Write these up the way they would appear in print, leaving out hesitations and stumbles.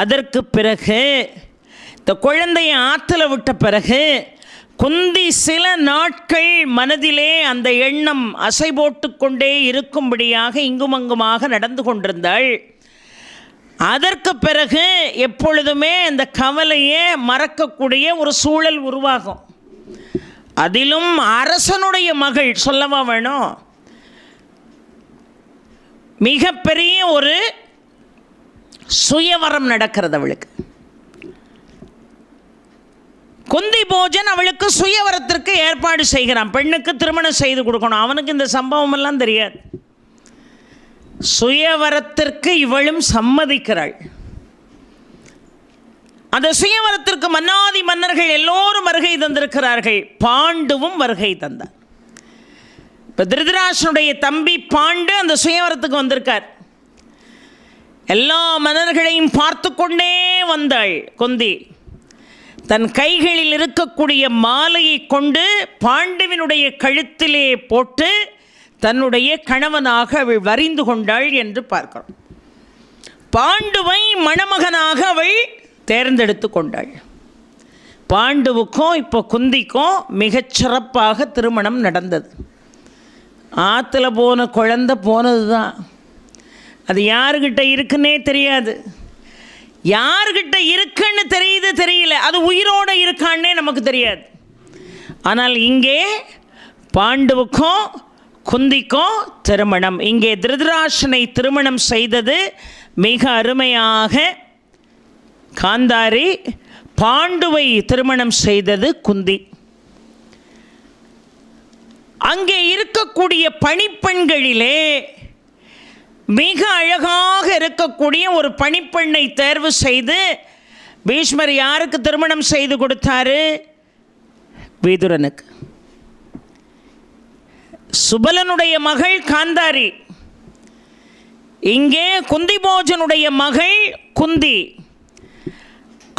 அதற்கு பிறகு இந்த குழந்தையை ஆற்றுல விட்ட பிறகு குந்தி சில நாட்கள் மனதிலே அந்த எண்ணம் அசை போட்டு கொண்டே இருக்கும்படியாக இங்குமங்குமாக நடந்து கொண்டிருந்தாள். அதற்கு பிறகு எப்பொழுதுமே அந்த கவலையே மறக்கக்கூடிய ஒரு சூழல் உருவாகும். அதிலும் அரசனுடைய மகள் சொல்லவா வேணும், மிகப்பெரிய ஒரு சுயவரம் நடக்கிறது அவளுக்கு. குந்தி போஜன் அவளுக்கு சுயவரத்திற்கு ஏற்பாடு செய்கிறான். பெண்ணுக்கு திருமணம் செய்து கொடுக்கணும். அவனுக்கு இந்த சம்பவம் எல்லாம் தெரியாது. சுயவரத்திற்கு இவளும் சம்மதிக்கிறாள். அந்த சுயவரத்திற்கு மன்னாதி மன்னர்கள் எல்லோரும் வருகை தந்திருக்கிறார்கள். பாண்டுவும் வருகை தந்தார். இப்போ திருதராஷ்டிரனுடைய தம்பி பாண்டு அந்த சுயவரத்துக்கு வந்திருக்கார். எல்லா மன்னர்களையும் பார்த்து கொண்டே வந்தாள் குந்தி. தன் கைகளில் இருக்கக்கூடிய மாலையை கொண்டு பாண்டுவினுடைய கழுத்திலே போட்டு தன்னுடைய கணவனாக அவள் வரிந்து கொண்டாள் என்று பார்க்கிறோம். பாண்டுவை மணமகனாக அவள் தேர்ந்தெடுத்து கொண்டாள். பாண்டுவுக்கும் இப்போ குந்திக்கும் மிகச்சிறப்பாக திருமணம் நடந்தது. ஆற்றுல போன குழந்தை போனது தான். அது யாருக்கிட்ட இருக்குன்னே தெரியாது. யார்கிட்ட இருக்குன்னு தெரியுது தெரியல, அது உயிரோடு இருக்கான்னே நமக்கு தெரியாது. ஆனால் இங்கே பாண்டுவுக்கும் குந்திக்கும் திருமணம். இங்கே திருதராஷ்டிரனை திருமணம் செய்தது மிக அருமையாக காந்தாரி, பாண்டுவை திருமணம் செய்தது குந்தி. அங்கே இருக்கக்கூடிய பணிப்பெண்களிலே மிக அழகாக இருக்கக்கூடிய ஒரு பணிப்பெண்ணை தேர்வு செய்து பீஷ்மர் யாருக்கு திருமணம் செய்து கொடுத்தாரு? விதுரனுக்கு. சுபலனுடைய மகள் காந்தாரி, இங்கே குந்திபோஜனுடைய மகள் குந்தி.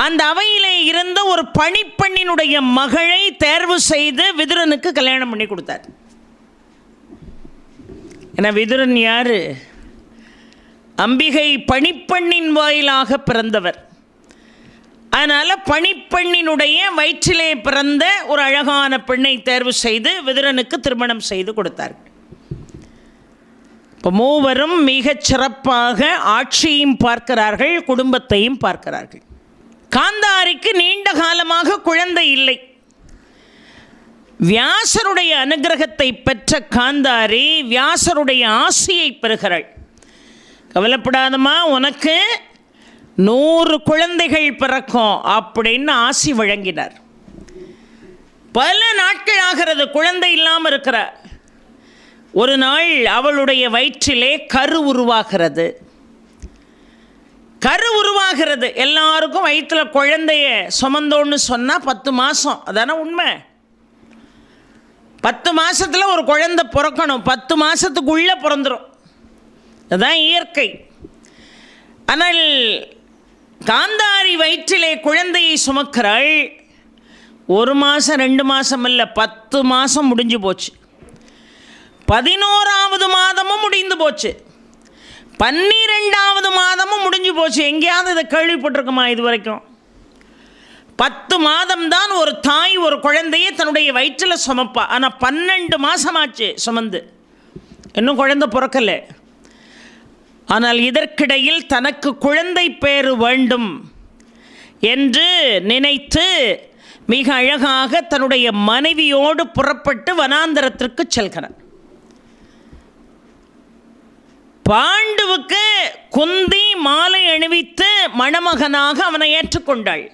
அந்த அவையிலே இருந்த ஒரு பணிப்பெண்ணினுடைய மகளை தேர்வு செய்து விதுரனுக்கு கல்யாணம் பண்ணி கொடுத்தார். ஏன்னா விதுரன் யாரு? அம்பிகை பணிப்பெண்ணின் வாயிலாக பிறந்தவர். அதனால் பணிப்பெண்ணினுடைய வயிற்றிலே பிறந்த ஒரு அழகான பெண்ணை தேர்வு செய்து விதுரனுக்கு திருமணம் செய்து கொடுத்தார். இப்போ மூவரும் மிகச் சிறப்பாக ஆட்சியையும் பார்க்கிறார்கள், குடும்பத்தையும் பார்க்கிறார்கள். காந்தாரிக்கு நீண்ட காலமாக குழந்தை இல்லை. வியாசருடைய அனுகிரகத்தை பெற்ற காந்தாரி வியாசருடைய ஆசியை பெறுகிறாள். கவலைப்படாதம்மா, உனக்கு 100 குழந்தைகள் பிறக்கும் அப்படின்னு ஆசி வழங்கினார். பல நாட்கள் ஆகிறது குழந்தை இல்லாமல் இருக்கிறார். ஒரு நாள் அவளுடைய வயிற்றிலே கரு உருவாகிறது. கரு உருவாகிறது. எல்லாருக்கும் வயிற்றில் குழந்தைய சுமந்தோன்னு சொன்னால் 10 மாதம், அதான உண்மை. 10 மாதத்தில் ஒரு குழந்தை பிறக்கணும். 10 மாதத்துக்குள்ளே பிறந்துடும், அதுதான் இயற்கை. ஆனால் காந்தாரி வயிற்றிலே குழந்தையை சுமக்கிறாள். 1 மாதம் 2 மாதம் இல்லை, 10 மாதம் முடிஞ்சு போச்சு. 11ஆவது மாதமும் முடிந்து போச்சு. 12ஆவது மாதமும் முடிஞ்சு போச்சு. எங்கேயாவது இதை கேள்விப்பட்டிருக்குமா இது வரைக்கும்? 10 மாதம்தான் ஒரு தாய் ஒரு குழந்தையை தன்னுடைய வயிற்றில் சுமப்பா. ஆனால் 12 மாதமாச்சு சுமந்து, இன்னும் குழந்தை பிறக்கலை. ஆனால் இதற்கிடையில் தனக்கு குழந்தை பேறு வேண்டும் என்று நினைத்து மிக அழகாக தன்னுடைய மனைவியோடு புறப்பட்டு வனாந்தரத்திற்கு செல்கிறார். பாண்டுவுக்கு குந்தி மாலை அணிவித்து மணமகனாக அவனை ஏற்றுக்கொண்டாள்.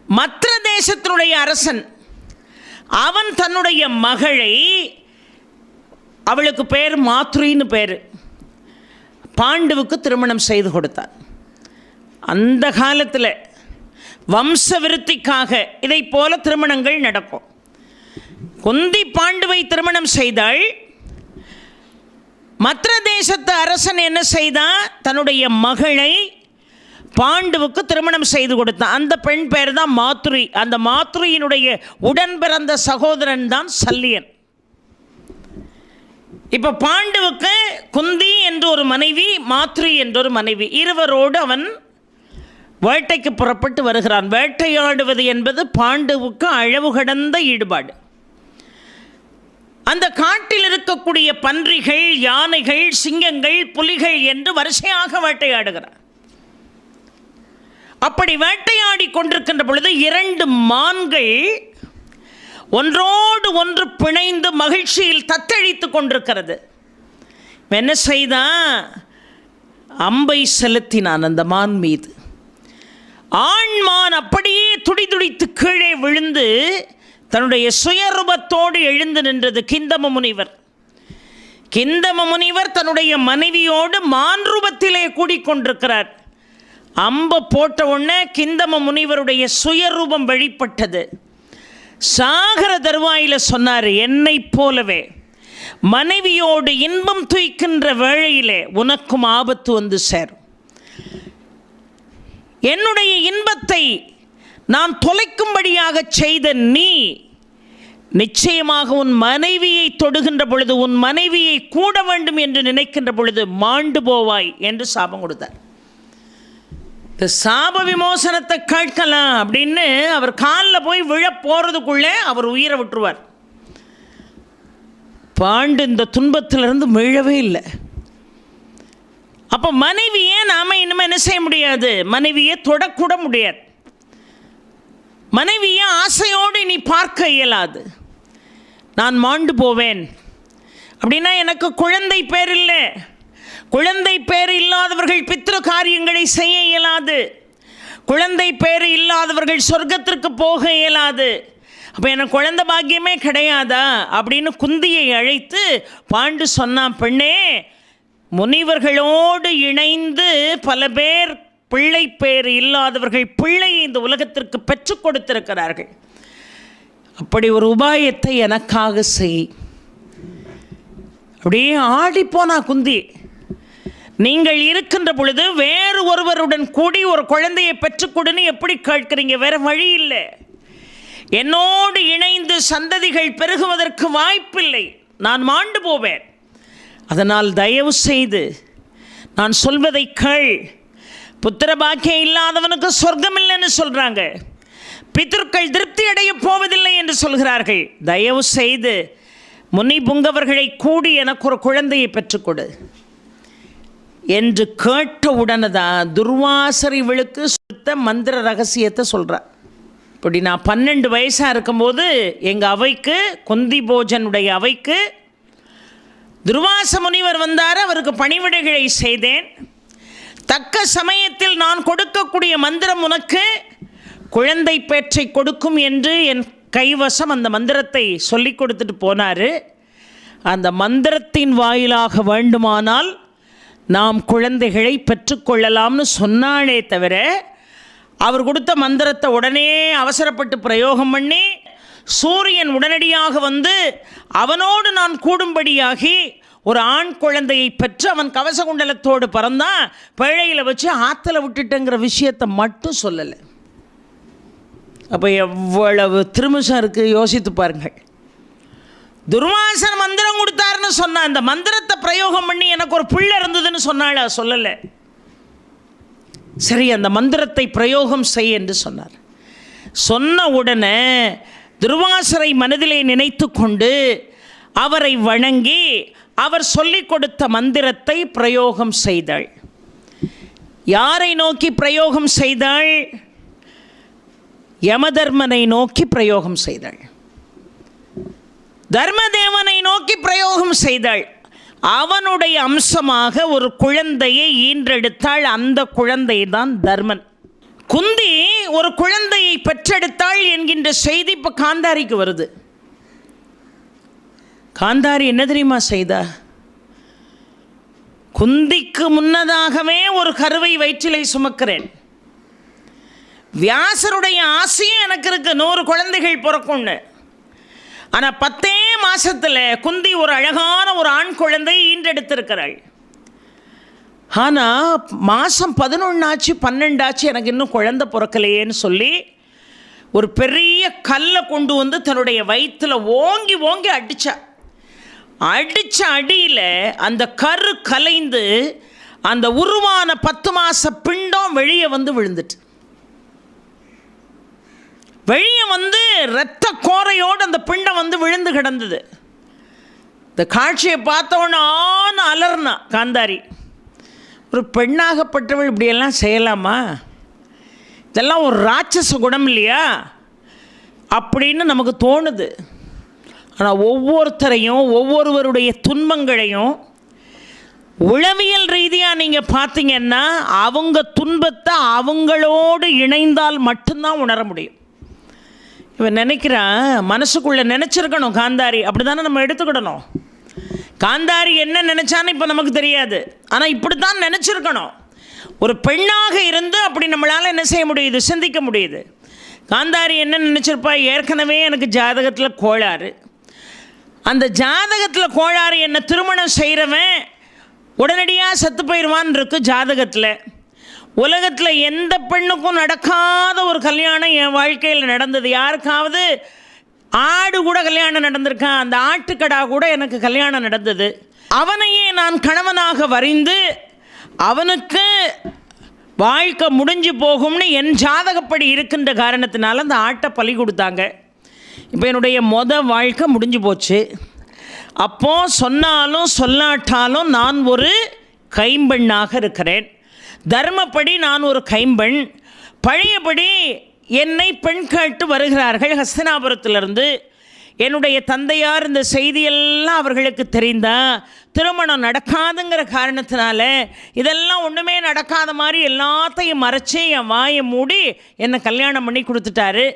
மற்ற தேசத்தினுடைய அரசன் அவன் தன்னுடைய மகளை, அவளுக்கு பேர் மாத்ரின்னு பேர், பாண்டுவுக்கு திருமணம் செய்து கொடுத்தான். அந்த காலத்தில் வம்ச விருத்திக்காக இதை போல திருமணங்கள் நடக்கும். குந்தி பாண்டுவை திருமணம் செய்தாள். மற்ற தேசத்து அரசன் என்ன செய்தான்? தன்னுடைய மகளை பாண்டுவுக்கு திருமணம் செய்து கொடுத்தான். அந்த பெண் பேர் தான் மாத்ரி. அந்த மாத்ரியினுடைய உடன் பிறந்த சகோதரன் தான் சல்லியன். இப்போ பாண்டுவுக்கு குந்தி என்று ஒரு மனைவி, மாத்ரி என்றொரு மனைவி, இருவரோடு அவன் வேட்டைக்கு புறப்பட்டு வருகிறான். வேட்டையாடுவது என்பது பாண்டுவுக்கு அளவு கடந்த ஈடுபாடு. அந்த காட்டில் இருக்கக்கூடிய பன்றிகள், யானைகள், சிங்கங்கள், புலிகள் என்று வரிசையாக வேட்டையாடுகிறார். அப்படி வேட்டையாடி கொண்டிருக்கின்ற பொழுது 2 மான்கள் ஒன்றோடு ஒன்று பிணைந்து மகிழ்ச்சியில் தத்தளித்து கொண்டிருக்கிறது. என்ன செய்தான்? அம்பை செலுத்தினான் அந்த மான் மீது. ஆண்மான் அப்படியே துடிதுடித்து கீழே விழுந்து தன்னுடைய சுயரூபத்தோடு எழுந்து நின்றது கிந்தம முனிவர். கிந்தம முனிவர் தன்னுடைய மனைவியோடு மான் ரூபத்திலே கூடிக்கொண்டிருக்கிறார். அம்பை போட்ட உடனே கிந்தம முனிவருடைய சுயரூபம் வெளிப்பட்டது. சாகர தருவாயில் சொன்னார், என்னை போலவே மனைவியோடு இன்பம் துய்க்கின்ற வேளையிலே உனக்கும் ஆபத்து வந்து சேரும். என்னுடைய இன்பத்தை நான் தொலைக்கும்படியாக செய்த நீ நிச்சயமாக உன் மனைவியை தொடுகின்ற பொழுது, உன் மனைவியை கூட வேண்டும் என்று நினைக்கின்ற பொழுது மாண்டு போவாய் என்று சாபம் கொடுத்தார். இந்த சாப விமோசனத்தை கேட்கலாம் அப்படின்னு அவர் காலில் போய் விழ போகிறதுக்குள்ளே அவர் உயிரை விட்டுருவார். பாண்டு இந்த துன்பத்திலிருந்து மீளவே இல்லை. அப்போ மனைவியை நாம் இனிமேல் என்ன செய்ய முடியாது? மனைவியை தொடக்கூட முடியாது. மனைவியை ஆசையோடு நீ பார்க்க இயலாது. நான் மாண்டு போவேன் அப்படின்னா எனக்கு குழந்தை பேர் இல்லை. குழந்தை பேர் இல்லாதவர்கள் பித்ரு காரியங்களை செய்ய இயலாது. குழந்தை பேர் இல்லாதவர்கள் சொர்க்கத்திற்கு போக இயலாது. அப்போ எனக்கு குழந்தை பாக்கியமே கிடையாதா அப்படின்னு குந்தியை அழைத்து பாண்டு சொன்னான், பெண்ணே, முனிவர்களோடு இணைந்து பல பேர் பிள்ளை பேர் இல்லாதவர்கள் பிள்ளையை இந்த உலகத்திற்கு பெற்றுக் கொடுத்திருக்கிறார்கள். அப்படி ஒரு உபாயத்தை எனக்காக செய். அப்படியே ஆடிப்போனா குந்தி. நீங்கள் இருக்கின்ற பொழுது வேறு ஒருவருடன் கூடி ஒரு குழந்தையை பெற்றுக்கொடுன்னு எப்படி கேட்குறீங்க? வேறு வழி இல்லை. என்னோடு இணைந்து சந்ததிகள் பெருகுவதற்கு வாய்ப்பில்லை. நான் மாண்டு போவேன். அதனால் தயவு செய்து நான் சொல்வதை கேள். புத்திர பாக்கியம் இல்லாதவனுக்கு சொர்க்கம் இல்லைன்னு சொல்கிறாங்க. பிதர்கள் திருப்தி அடைய போவதில்லை என்று சொல்கிறார்கள். தயவு செய்து முனி புங்கவர்களை கூடி எனக்கு ஒரு குழந்தையை பெற்றுக்கொடு என்று கேட்ட உடனே தான் துர்வாசர் இவளுக்கு சுத்த மந்திர ரகசியத்தை சொல்கிறார். இப்படி நான் 12 வயசாக இருக்கும்போது எங்கள் அவைக்கு, குந்தி போஜனுடைய அவைக்கு துர்வாச முனிவர் வந்தார். அவருக்கு பணிவிடைகளை செய்தேன். தக்க சமயத்தில் நான் கொடுக்கக்கூடிய மந்திரம் உனக்கு குழந்தை பேற்றை கொடுக்கும் என்று என் கைவசம் அந்த மந்திரத்தை சொல்லி கொடுத்துட்டு போனார். அந்த மந்திரத்தின் வாயிலாக வேண்டுமானால் நாம் குழந்தைகளை பெற்றுக்கொள்ளலாம்னு சொன்னாலே தவிர, அவர் கொடுத்த மந்திரத்தை உடனே அவசரப்பட்டு பிரயோகம் பண்ணி சூரியன் உடனடியாக வந்து அவனோடு நான் கூடும்படியாகி ஒரு ஆண் குழந்தையை பெற்று அவன் கவசகுண்டலத்தோடு பறந்தான். பிழையில் வச்சு ஆற்றுல விட்டுட்டேங்கிற விஷயத்தை மட்டும் சொல்லலை. அப்போ எவ்வளவு திருமிஷம் இருக்குது யோசித்து பாருங்கள். துர்வாசன் மந்திரம் கொடுத்தாருன்னு சொன்னான். அந்த மந்திரத்தை பிரயோகம் பண்ணி எனக்கு ஒரு பிள்ளை இருந்ததுன்னு சொன்னால, சொல்லலை. சரி, அந்த மந்திரத்தை பிரயோகம் செய் என்று சொன்னார். சொன்ன உடனே துர்வாசரை மனதிலே நினைத்து கொண்டு அவரை வணங்கி அவர் சொல்லிக் கொடுத்த மந்திரத்தை பிரயோகம் செய்தாள். யாரை நோக்கி பிரயோகம் செய்தாள்? யமதர்மனை நோக்கி பிரயோகம் செய்தாள். தர்மதேவனை நோக்கி பிரயோகம் செய்தாள். அவனுடைய அம்சமாக ஒரு குழந்தையை ஈன்றெடுத்தாள். அந்த குழந்தை தான் தர்மன். குந்தி ஒரு குழந்தையை பெற்றெடுத்தாள் என்கின்ற செய்தி இப்போ காந்தாரிக்கு வருது. காந்தாரி என்ன தெரியுமா செய்தா? குந்திக்கு முன்னதாகவே ஒரு கருவை வயிற்றிலை சுமக்கிறேன். வியாசருடைய ஆசையும் எனக்கு இருக்கு, 100 குழந்தைகள் பிறக்கும்னு. ஆனால் 10 மாசத்துல குந்தி ஒரு அழகான ஒரு ஆண் குழந்தையை ஈன்றெடுத்திருக்கிறாள். ஆனால் மாதம் 11 ஆச்சு, 12 ஆச்சு, எனக்கு இன்னும் குழந்தை பிறக்கலையேன்னு சொல்லி ஒரு பெரிய கல்லை கொண்டு வந்து தன்னுடைய வயிற்றில் ஓங்கி ஓங்கி அடித்தா. அடித்த அடியில் அந்த கரு கலைந்து அந்த உருவான 10 மாத பிண்டம் வெளியே வந்து விழுந்துட்டு, வெளியே வந்து இரத்த கோரையோடு அந்த பிண்டம் வந்து விழுந்து கிடந்தது. இந்த காட்சியை பார்த்தவொன்னே ஆன அலர்னா காந்தாரி. ஒரு பெண்ணாகப்பட்டவள் இப்படியெல்லாம் செய்யலாமா? இதெல்லாம் ஒரு ராட்சச குணம் இல்லையா அப்படின்னு நமக்கு தோணுது. ஆனால் ஒவ்வொருத்தரையும் ஒவ்வொருவருடைய துன்பங்களையும் உளவியல் ரீதியாக நீங்கள் பார்த்தீங்கன்னா அவங்க துன்பத்தை அவங்களோடு இணைந்தால் மட்டும்தான் உணர முடியும். இவன் நினைக்கிறான், மனசுக்குள்ளே நினச்சிருக்கணும் காந்தாரி, அப்படி தானே நம்ம எடுத்துக்கிடணும். காந்தாரி என்ன நினச்சான்னு இப்போ நமக்கு தெரியாது, ஆனால் இப்படி தான் நினச்சிருக்கணும். ஒரு பெண்ணாக இருந்து அப்படி நம்மளால் என்ன செய்ய முடியுது, சிந்திக்க முடியுது. காந்தாரி என்ன நினச்சிருப்பா, ஏற்கனவே எனக்கு ஜாதகத்தில் கோளாறு, அந்த ஜாதகத்தில் கோளாறு என்ன திருமணம் செய்கிறவன் உடனடியாக செத்து போயிடுவான் இருக்கு ஜாதகத்தில். உலகத்தில் எந்த பெண்ணுக்கும் நடக்காத ஒரு கல்யாணம் என் வாழ்க்கையில் நடந்தது. யாருக்காவது ஆடு கூட கல்யாணம் நடந்திருக்கான், அந்த ஆட்டுக்கடா கூட எனக்கு கல்யாணம் நடந்தது. அவனையே நான் கணவனாக வரிந்து அவனுக்கு வாழ்க்கை முடிஞ்சு போகும்னு என் ஜாதகப்படி இருக்கின்ற காரணத்தினால அந்த ஆட்டை பலி கொடுத்தாங்க. இப்போ என்னுடைய வாழ்க்கை முடிஞ்சு போச்சு. அப்போது சொன்னாலும் சொல்லாட்டாலும் நான் ஒரு கைம்பெண்ணாக இருக்கிறேன். தர்மப்படி நான் ஒரு கைம்பெண். பழையபடி என்னை பெண் கேட்டு வருகிறார்கள் ஹஸ்தினாபுரத்திலிருந்து. என்னுடைய தந்தையார் இந்த செய்தியெல்லாம் அவர்களுக்கு தெரிந்தா திருமணம் நடக்காதுங்கிற காரணத்தினால இதெல்லாம் ஒன்றுமே நடக்காத மாதிரி எல்லாத்தையும் மறைச்சி என் வாயை மூடி என்னை கல்யாணம் பண்ணி கொடுத்துட்டாரு.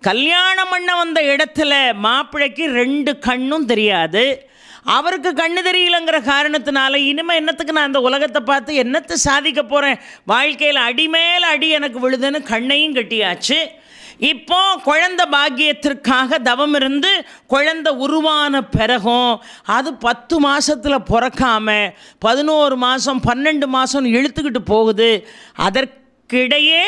கல்யாணம் பண்ண வந்த இடத்துல மாப்பிள்ளைக்கு 2 கண்ணும் தெரியாது. அவருக்கு கண்ணு தெரியலங்கிற காரணத்தினால இனிமேல் என்னத்துக்கு நான் இந்த உலகத்தை பார்த்து என்னத்தை சாதிக்க போகிறேன், வாழ்க்கையில் அடி மேலே அடி எனக்கு விழுதுன்னு கண்ணையும் கட்டியாச்சு. இப்போ குழந்தை பாக்கியத்திற்காக தவம் இருந்து குழந்தை உருவான பிறகும் அது 10 மாதத்தில் பிறக்காம 11 மாதம் 12 மாதம் இழுத்துக்கிட்டு போகுது. அதற்கிடையே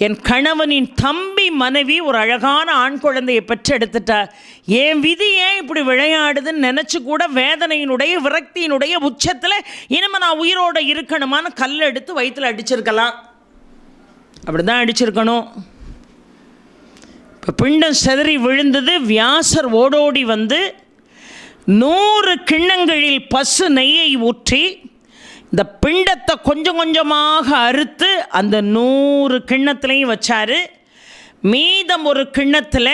என் கணவனின் தம்பி மனைவி ஒரு அழகான ஆண் குழந்தையை பெற்றெடுத்துட்டா. என் விதி ஏன் இப்படி விளையாடுதுன்னு நினச்சி கூட வேதனையினுடைய விரக்தியினுடைய உச்சத்தில் இனிமேல் நான் உயிரோடு இருக்கணுமான்னு கல் எடுத்து வயிற்றில் அடிச்சிருக்கலாம். அப்படி தான் அடிச்சிருக்கணும். இப்போ பிண்டம் செதறி விழுந்தது. வியாசர் ஓடோடி வந்து 100 கிண்ணங்களில் பசு நெய்யை ஊற்றி இந்த பிண்டத்தை கொஞ்சம் கொஞ்சமாக அறுத்து அந்த 100 கிண்ணத்துலையும் வச்சார். மீதம் ஒரு கிண்ணத்தில்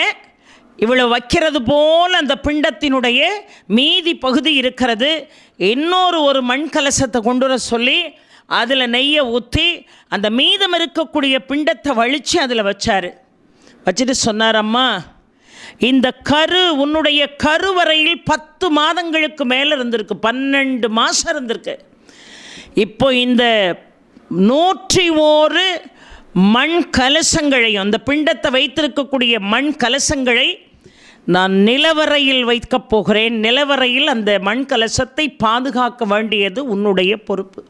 இவ்வளோ வைக்கிறது போல் அந்த பிண்டத்தினுடைய மீதி பகுதி இருக்கிறது. ஒரு மண் கலசத்தை கொண்டு வர சொல்லி அதில் நெய்யை ஊற்றி அந்த மீதம் இருக்கக்கூடிய பிண்டத்தை வலித்து அதில் வச்சார். வச்சுட்டு சொன்னார், அம்மா இந்த கரு உன்னுடைய கருவறையில் 10 மாதங்களுக்கு மேலே இருந்திருக்கு, 12 மாதம் இருந்திருக்கு. இப்போ இந்த 101 மண் கலசங்களையும் அந்த பிண்டத்தை வைத்திருக்கக்கூடிய மண் கலசங்களை நான் நிலவரையில் வைக்கப் போகிறேன். நிலவரையில் அந்த மண் கலசத்தை பாதுகாக்க வேண்டியது உன்னுடைய பொறுப்பு.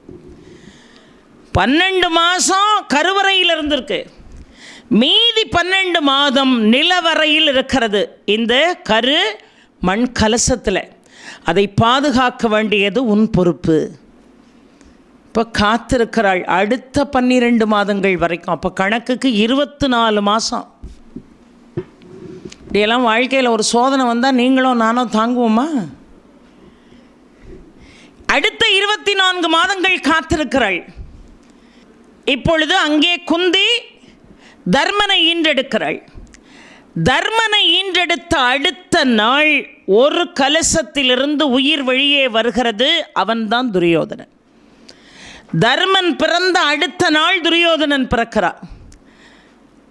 12 மாதம் கருவறையில் இருந்திருக்கு, மீதி 12 மாதம் நிலவரையில் இருக்கிறது இந்த கரு மண் கலசத்தில். அதை பாதுகாக்க வேண்டியது உன் பொறுப்பு. இப்போ காத்திருக்கிறாள் அடுத்த 12 மாதங்கள் வரைக்கும். அப்போ கணக்குக்கு 24 மாதம். இப்படியெல்லாம் வாழ்க்கையில் ஒரு சோதனை வந்தால் நீங்களும் நானும் தாங்குவோமா? அடுத்த 24 மாதங்கள் காத்திருக்கிறாள். இப்பொழுது அங்கே குந்தி தர்மனை ஈன்றெடுக்கிறாள். தர்மனை ஈன்றெடுத்த அடுத்த நாள் ஒரு கலசத்திலிருந்து உயிர் வெளியே வருகிறது. அவன்தான் துரியோதனன். தர்மன் பிறந்த அடுத்த நாள் துரியோதனன் பிறக்கிறான்.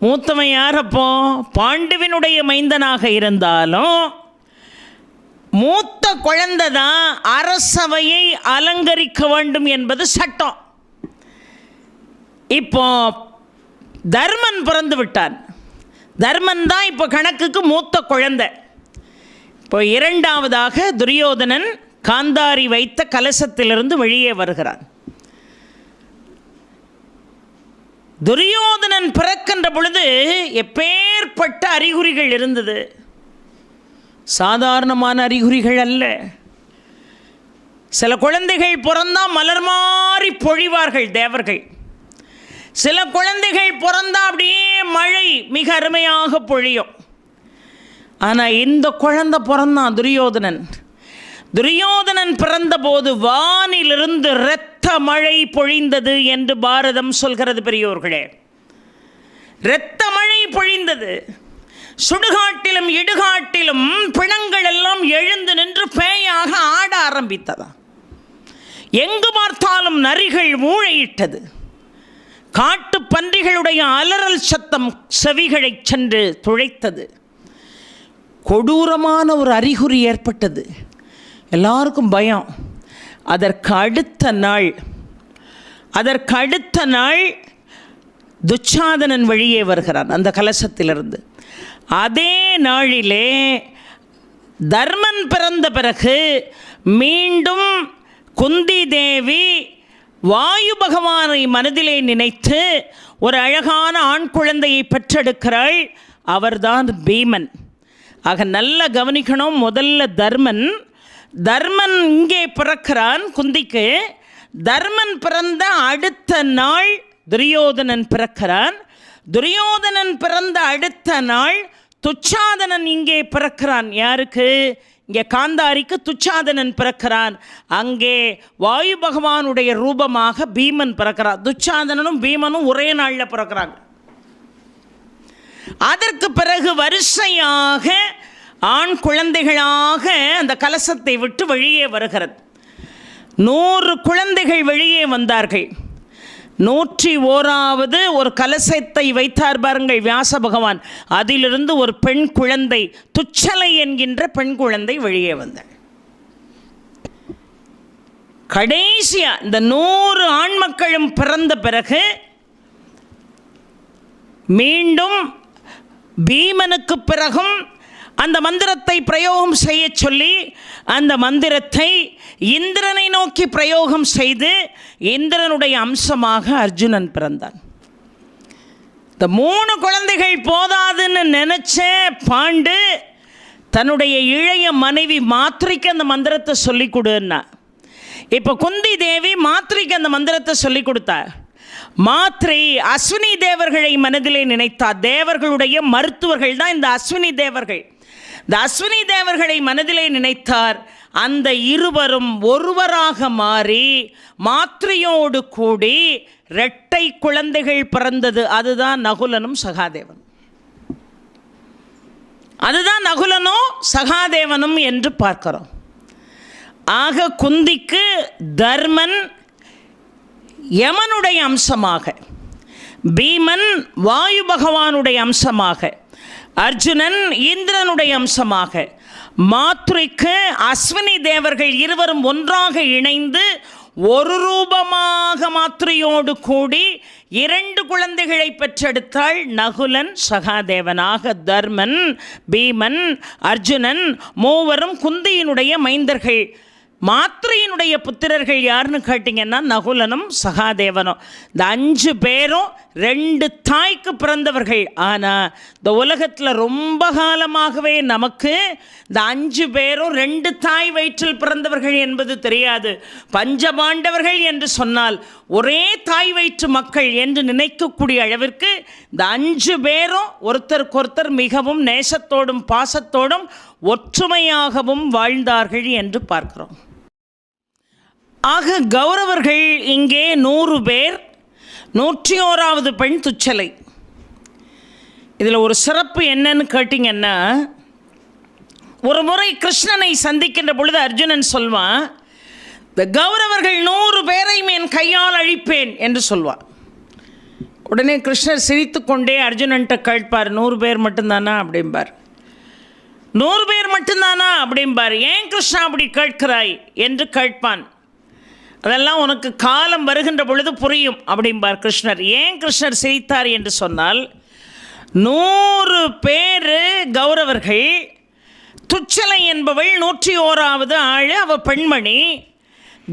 மூத்தவன் யாரப்போ? பாண்டுவினுடைய மைந்தனாக இருந்தாலும் மூத்த குழந்தை தான் அரசவையை அலங்கரிக்க வேண்டும் என்பது சட்டம். இப்போ தர்மன் பிறந்து விட்டான். தர்மன் தான் இப்போ கணக்குக்கு மூத்த குழந்தை. இப்போ இரண்டாவதாக துரியோதனன் காந்தாரி வைத்த கலசத்திலிருந்து வெளியே வருகிறான். துரியோதனன் பிறக்கின்ற பொழுது எப்பேற்பட்ட அறிகுறிகள் இருந்தது. சாதாரணமான அறிகுறிகள் அல்ல. சில குழந்தைகள் பிறந்தா மலர் மாறி பொழிவார்கள் தேவர்கள். சில குழந்தைகள் பிறந்தா அப்படியே மழை மிக அருமையாக பொழியும். ஆனால் இந்த குழந்தை பிறந்தான் துரியோதனன். துரியோதனன் பிறந்தபோது வானிலிருந்து இரத்த மழை பொழிந்தது என்று பாரதம் சொல்கிறது பெரியோர்களே. இரத்த மழை பொழிந்தது. சுடுகாட்டிலும் இடுகாட்டிலும் பிணங்கள் எல்லாம் எழுந்து நின்று பேயாக ஆட ஆரம்பித்ததா. எங்கு பார்த்தாலும் நரிகள் ஊழையிட்டது. காட்டு பன்றிகளுடைய அலறல் சத்தம் செவிகளை சென்று துளைத்தது. கொடூரமான ஒரு அறிகுறி ஏற்பட்டது. எல்லாருக்கும் பயம். அதற்கு அடுத்த நாள் துச்சாதனன் வெளியே வருகிறான் அந்த கலசத்திலிருந்து. அதே நாளிலே தர்மன் பிறந்த பிறகு மீண்டும் குந்தி தேவி வாயு பகவானை மனதிலே நினைத்து ஒரு அழகான ஆண் குழந்தையை பெற்றெடுக்கிறாள். அவர்தான் பீமன். ஆக நல்ல கவனிக்கணும். முதல்ல தர்மன் இங்கே பிறக்கிறான் குந்திக்கு. தர்மன் பிறந்த அடுத்த நாள் துரியோதனன் பிறக்கிறான். துரியோதனன் பிறந்த அடுத்த நாள் துச்சாதனன் இங்கே பிறக்கிறான். யாருக்கு? இங்கே காந்தாரிக்கு துச்சாதனன் பிறக்கிறான். அங்கே வாயு பகவானுடைய ரூபமாக பீமன் பிறக்கிறான். துச்சாதனனும் பீமனும் ஒரே நாளில் பிறக்கிறாங்க. அதற்கு பிறகு வரிசையாக ஆண் குழந்தைகளாக அந்த கலசத்தை விட்டு வெளியே வருகிறது. 100 குழந்தைகள் வெளியே வந்தார்கள். 101வது ஒரு கலசத்தை வைத்தார் பாருங்கள் வியாச பகவான். அதிலிருந்து ஒரு பெண் குழந்தை, துச்சலை என்கின்ற பெண் குழந்தை வெளியே வந்தாள். கடைசியா இந்த 100 ஆண் மக்களும் பிறந்த பிறகு மீண்டும் பீமனுக்கு பிறகும் அந்த மந்திரத்தை பிரயோகம் செய்ய சொல்லி அந்த மந்திரத்தை இந்திரனை நோக்கி பிரயோகம் செய்து இந்திரனுடைய அம்சமாக அர்ஜுனன் பிறந்தான். இந்த 3 குழந்தைகள் போதாதுன்னு நினைச்ச பாண்டு தன்னுடைய இளைய மனைவி மாத்ரிக்கு அந்த மந்திரத்தை சொல்லி கொடுன்னா. இப்போ குந்தி தேவி மாத்ரிக்கு அந்த மந்திரத்தை சொல்லி கொடுத்தா. மாத்ரி அஸ்வினி தேவர்களை மனதிலே நினைத்தார். தேவர்களுடைய மருத்துவர்கள் தான் இந்த அஸ்வினி தேவர்கள். இந்த அஸ்வினி தேவர்களை மனதிலே நினைத்தார். அந்த இருவரும் ஒருவராக மாறி மாத்ரியோடு கூடி 2 குழந்தைகள் பிறந்தது. அதுதான் நகுலனும் சகாதேவனும். அதுதான் நகுலனும் சகாதேவனும் என்று பார்க்கிறோம். ஆக குந்திக்கு தர்மன் யமனுடைய அம்சமாக, பீமன் வாயு பகவானுடைய அம்சமாக, அர்ஜுனன் இந்திரனுடைய அம்சமாக, மாத்ரிக்கு அஸ்வினி தேவர்கள் இருவரும் ஒன்றாக இணைந்து ஒரு ரூபமாக மாத்ரியோடு கூடி 2 குழந்தைகளை பெற்றெடுத்தாள். நகுலன் சகாதேவனாக தர்மன், பீமன், அர்ஜுனன் மூவரும் குந்தியினுடைய மைந்தர்கள். மாத்ரியினுடைய புத்திரர்கள் யாருன்னு கேட்டிங்கன்னா நகுலனும் சகாதேவனும். இந்த 5 பேரும் 2 தாய்க்கு பிறந்தவர்கள். ஆனால் இந்த உலகத்தில் ரொம்ப காலமாகவே நமக்கு இந்த 5 பேரும் 2 தாய் வயிற்றில் பிறந்தவர்கள் என்பது தெரியாது. பஞ்சபாண்டவர்கள் என்று சொன்னால் ஒரே தாய் வயிற்று மக்கள் என்று நினைக்கக்கூடிய அளவிற்கு இந்த 5 பேரும் ஒருத்தருக்கொருத்தர் மிகவும் நேசத்தோடும் பாசத்தோடும் ஒற்றுமையாகவும் வாழ்ந்தார்கள் என்று பார்க்கிறோம். ஆக கௌரவர்கள் இங்கே 100 பேர், 101வது பெண் துச்சலை. இதில் ஒரு சிறப்பு என்னன்னு கேட்டிங்கன்னா, ஒரு முறை கிருஷ்ணனை சந்திக்கின்ற பொழுது அர்ஜுனன் சொல்வான், இந்த கௌரவர்கள் 100 பேரையும் என் கையால் அழிப்பேன் என்று சொல்வான். உடனே கிருஷ்ணர் சிரித்து கொண்டே அர்ஜுனன்ட்ட கேட்பார், 100 பேர் மட்டும்தானா அப்படிம்பார். 100 பேர் மட்டும்தானா அப்படிம்பார். ஏன் கிருஷ்ணா அப்படி கேட்கிறாய் என்று கேட்பான். அதெல்லாம் உனக்கு காலம் வருகின்ற பொழுது புரியும் அப்படிம்பார் கிருஷ்ணர். ஏன் கிருஷ்ணர் சிரித்தார் என்று சொன்னால், 100 பேர் கௌரவர்கள், துச்சலை என்பவள் 101வது ஆள், அவள் பெண்மணி.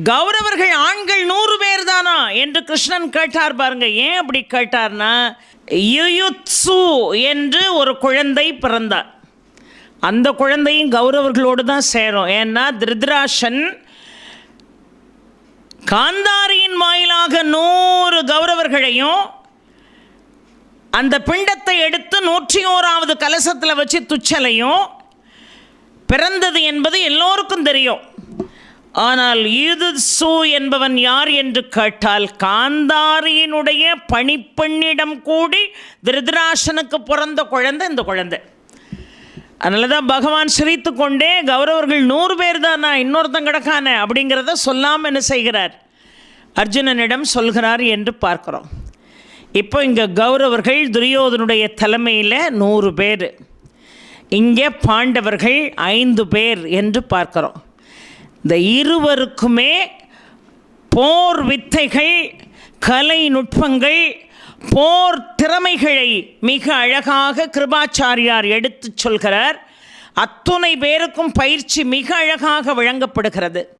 கௌரவர்கள் ஆண்கள் 100 பேர் தானா என்று கிருஷ்ணன் கேட்டார் பாருங்க. ஏன் அப்படி கேட்டார்னா, யுயுத்சு என்று ஒரு குழந்தை பிறந்தார். அந்த குழந்தையும் கௌரவர்களோடு தான் சேரும். ஏன்னா திருதராஷன் காந்தாரியின் வாயிலாக 100 கௌரவர்களையும் அந்த பிண்டத்தை எடுத்து 101வது கலசத்தில் வச்சு துச்சலையும் பிறந்தது என்பது எல்லோருக்கும் தெரியும். ஆனால் யூதுத்சு என்பவன் யார் என்று கேட்டால் காந்தாரியினுடைய பணிப்பெண்ணிடம் கூடி திருதராஷனுக்கு பிறந்த குழந்தை இந்த குழந்தை. அதனால தான் பகவான் சிரித்து கொண்டே கௌரவர்கள் 100 பேர் தான், நான் இன்னொருத்தன் கிடக்கானே அப்படிங்கிறத சொல்லாமல் என்ன செய்கிறார், அர்ஜுனனிடம் சொல்கிறார் என்று பார்க்குறோம். இப்போ இங்கே கௌரவர்கள் துரியோதனுடைய தலைமையில் 100 பேர், இங்கே பாண்டவர்கள் 5 பேர் என்று பார்க்குறோம். இந்த இருவருக்குமே போர் வித்தைகள், கலை நுட்பங்கள், போர் திறமைகளை மிக அழகாக கிருபாச்சாரியார் எடுத்து சொல்கிறார். அத்துணை பேருக்கும் பயிற்சி மிக அழகாக வழங்கப்படுகிறது.